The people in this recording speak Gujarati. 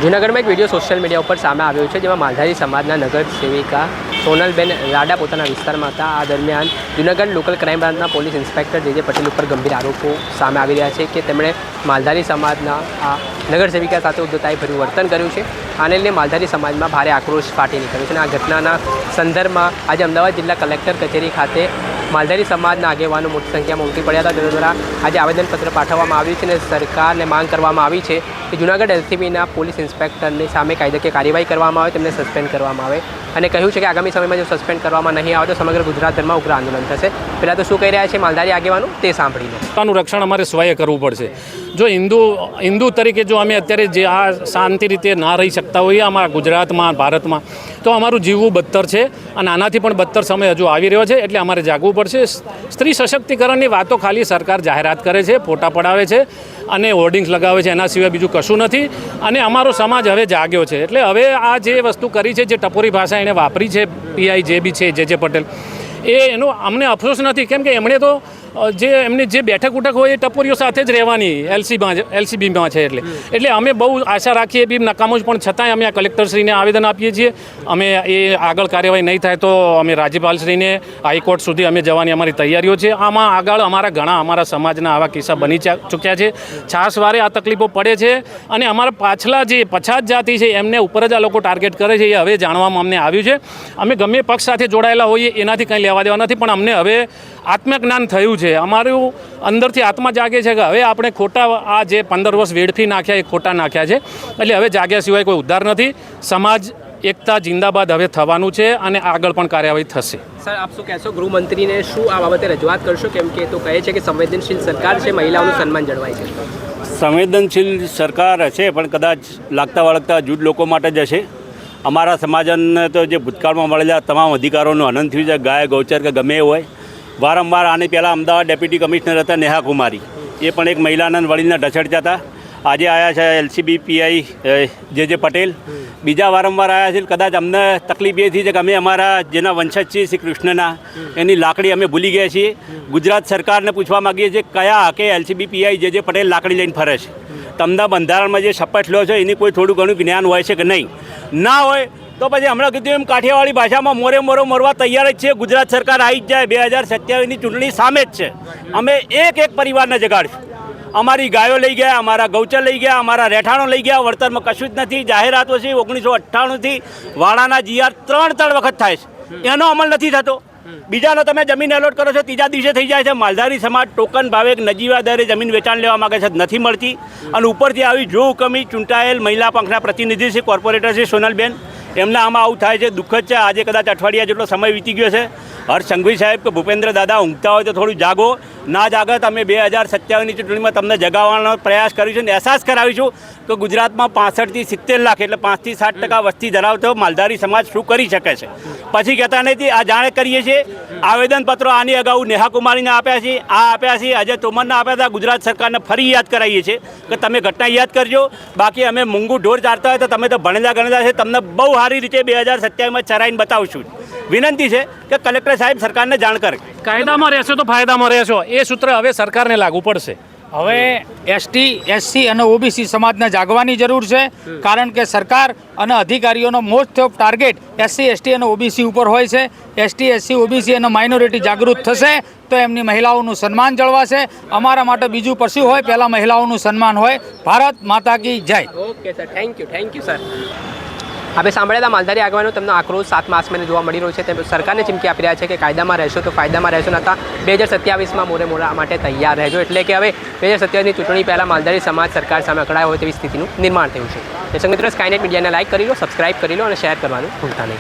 જૂનાગઢમાં એક વિડીયો સોશિયલ મીડિયા ઉપર સામે આવ્યો છે, જેમાં માલધારી સમાજના નગર સેવિકા સોનલબેન રાડા પોતાના વિસ્તારમાં હતા. આ દરમિયાન જૂનાગઢ લોકલ ક્રાઇમ બ્રાન્ચના પોલીસ ઇન્સ્પેક્ટર જે પટેલ ઉપર ગંભીર આરોપો સામે આવી રહ્યા છે કે તેમણે માલધારી સમાજના આ નગર સેવિકા સાથે ઉદ્ધતાઈભર્યું વર્તન કર્યું છે. આને લઈને માલધારી સમાજમાં ભારે આક્રોશ ફાટી નીકળ્યો છે અને આ ઘટનાના સંદર્ભમાં આજે અમદાવાદ જિલ્લા કલેક્ટર કચેરી ખાતે માલધારી સમાજના આગેવાનો મોટી સંખ્યામાં ઉમટી પડ્યા હતા. તેના દ્વારા આજે આવેદનપત્ર પાઠવવામાં આવ્યું છે અને સરકારને માંગ કરવામાં આવી છે કે જૂનાગઢ એલસીબીના પોલીસ ઇન્સ્પેક્ટરની સામે કાયદાકીય કાર્યવાહી કરવામાં આવે, તેમને સસ્પેન્ડ કરવામાં આવે અને કહ્યું છે કે આગામી સમયમાં જો સસ્પેન્ડ કરવામાં નહીં આવે તો સમગ્ર ગુજરાતભરમાં ઉગ્ર આંદોલન થશે. પહેલાં તો શું કહી રહ્યા છે માલધારી આગેવાનો તે સાંભળીને. પોતાનું રક્ષણ અમારે સ્વયં કરવું પડશે. જો હિન્દુ તરીકે જો અમે અત્યારે જે આ શાંતિ રીતે ના રહી શકતા હોઈએ અમારા ગુજરાતમાં, ભારતમાં, તો અમારું જીવવું બદતર છે અને આનાથી પણ બદતર સમય હજુ આવી રહ્યો છે. એટલે અમારે જાગવું પડશે. સ્ત્રી સશક્તિકરણની વાતો ખાલી સરકાર જાહેરાત કરે છે, ફોટા પડાવે છે અને હોર્ડિંગ્સ લગાવે છે, એના સિવાય બીજું કશું નથી. અને અમારો સમાજ હવે જાગ્યો છે. એટલે હવે આ જે વસ્તુ કરી છે, જે ટપોરી ભાષા એણે વાપરી છે, પીઆઈ જે બી છે જે પટેલ, એનો અમને અફસોસ નથી. કેમ કે એમણે તો એમની જે બેઠક ઉઠક હોય એ ટપોરીઓ સાથે જ રહેવાની એલસીબીમાં છે. એટલે અમે બહુ આશા રાખીએ બી નકામો પણ છતાંય અમે આ કલેક્ટરશ્રીને આવેદન આપીએ છીએ. અમે એ આગળ કાર્યવાહી નહીં થાય તો અમે રાજ્યપાલશ્રીને હાઈકોર્ટ સુધી અમે જવાની અમારી તૈયારીઓ છે. આમાં આગળ અમારા સમાજના આવા કિસ્સા બની ચૂક્યા છે. છાસવારે આ તકલીફો પડે છે અને અમારા પાછલા જે પછાત જાતિ છે એમને ઉપર જ આ લોકો ટાર્ગેટ કરે છે. એ હવે જાણવામાં અમને આવ્યું છે. અમે ગમે પક્ષ સાથે જોડાયેલા હોઈએ એનાથી કંઈ લેવા દેવા નથી, પણ અમને હવે આત્મજ્ઞાન થયું છે. અમારું અંદરથી આત્મા જાગે છે કે હવે આપણે ખોટા આ જે 15 વર્ષ વેડફી નાખ્યા એ ખોટા નાખ્યા છે. એટલે હવે જાગ્યા સિવાય કોઈ ઉદ્ધાર નથી. સમાજ એકતા જિંદાબાદ હવે થવાનું છે અને આગળ પણ કાર્યવાહી થશે. સર, આપ શું કહેશો? ગૃહમંત્રીને શું આ બાબતે રજૂઆત કરશો? કેમ કે તો કહે છે કે સંવેદનશીલ સરકાર છે, મહિલાઓનું સન્માન જળવાય છે. સંવેદનશીલ સરકાર હશે પણ કદાચ લાગતા વળગતા જૂથ લોકો માટે જ હશે. અમારા સમાજને તો જે ભૂતકાળમાં મળેલા તમામ અધિકારોનું અનંત થયું છે. ગાય ગૌચર કે ગમે એ હોય. વારંવાર આની પહેલાં અમદાવાદ ડેપ્યુટી કમિશનર હતા નેહા કુમારી, એ પણ એક મહિલાના વડીલને ઢસડતા હતા. આજે આવ્યા છે એલસીબી પીઆઈ જે પટેલ. બીજા વારંવાર આવ્યા છે. કદાચ અમને તકલીફ એ થઈ છે કે અમે અમારા જેના વંશજ છીએ શ્રી કૃષ્ણના, એની લાકડી અમે ભૂલી ગયા છીએ. ગુજરાત સરકારને પૂછવા માગીએ છીએ કયા હકે એલસીબી પીઆઈ જે પટેલ લાકડી લઈને ફરે છે. તમને બંધારણમાં જે શપથ લ્યો છો એની કોઈ થોડું ઘણું જ્ઞાન હોય છે કે નહીં? ના હોય તો પછી હમણાં કીધું એમ કાઠિયાવાડી ભાષામાં મોરો મરવા તૈયાર જ છે. ગુજરાત સરકાર આવી જ જાય. 2027ની ચૂંટણી સામે જ છે. અમે એક પરિવારને જગાડશું. અમારી ગાયો લઈ ગયા, અમારા ગૌચર લઈ ગયા, અમારા રહેઠાણો લઈ ગયા. વળતરમાં કશું જ નથી. જાહેરાતો છે 1998થી વાડાના જીઆર 3 વખત થાય છે, એનો અમલ નથી થતો. બીજાનો તમે જમીન એલોટ કરો છો, ત્રીજા દિવસે થઈ જાય છે. માલધારી સમાજ ટોકન ભાવે નજીવા દરે જમીન વેચાણ લેવા માગે છે, નથી મળતી. અને ઉપરથી આવી જો હુકમી ચૂંટાયેલ મહિલા પંખના પ્રતિનિધિ છે, કોર્પોરેટર છે સોનલબેન, એમના આમાં આવું થાય છે. દુઃખદ છે. આજે કદાચ અઠવાડિયા જેટલો સમય વીતી ગયો છે. હર્ષ સંઘવી સાહેબ કે ભૂપેન્દ્ર દાદા ઊંઘતા હોય તો થોડું જાગો. ના જાગો તમે 2027ની ચૂંટણીમાં તમને જગાવવાનો પ્રયાસ કરીશું અને અહેસાસ કરાવીશું કે ગુજરાતમાં 65 થી 70 લાખ એટલે 5 થી 7% વસ્તી ધરાવતો માલધારી સમાજ શું કરી શકે છે. પછી કહેતા નથી. આ જાણે કરીએ છીએ. આવેદનપત્રો આની અગાઉ નેહા કુમારીને આપ્યા છે, આ આપ્યા છે, અજય તોમરને આપ્યા હતા. ગુજરાત સરકારને ફરી યાદ કરાવીએ છીએ કે તમે ઘટના યાદ કરજો. બાકી અમે મૂંગું ઢોર ચારતા હોય તો તમે તો ભણેલા ગણેલા છે. તમને બહુ સારી રીતે 2027માં ચરાઈને બતાવશું. વિનંતી છે કે કલેક્ટર સાહેબ સરકારને જાણ કરે. કાયદામાં રહેશો તો ફાયદામાં રહેશો. એ સૂત્ર હવે સરકારને લાગુ પડશે. હવે એસટી, એસસી અને ઓબીસી સમાજને જાગવાની જરૂર છે. કારણ કે સરકાર અને અધિકારીઓનો most of target SC, ST અને ઓબીસી ઉપર હોય છે. એસટી, એસસી, ઓબીસી અને માઇનોરિટી જાગૃત થશે તો એમની મહિલાઓનું સન્માન જળવાશે. અમારા માટે બીજું પરસ્યું હોય, પહેલાં મહિલાઓનું સન્માન હોય. ભારત માતા કી જય. Okay sir, thank you sir. આપણે સાંભળ્યા હતા માલધારી આગેવાનો તેમનો આક્રોશ 7 માસમાં જોવા મળી રહ્યો છે. તે સરકારને ચીમકી આપી રહ્યા છે કે કાયદામાં રહેશો તો ફાયદામાં રહેશો, નતા 2027માં મોરા માટે તૈયાર રહેજો. એટલે કે હવે 2027ની ચૂંટણી પહેલાં માલધારી સમાજ સરકાર સામે અકળાયો હોય તેવી સ્થિતિનું નિર્માણ થયું છે. દર્શક મિત્રો, સ્કાયનેટ મીડિયાને લાઇક કરી લો, સબસ્ક્રાઇબ કરી લો અને શેર કરવાનું ભૂલતા નહીં.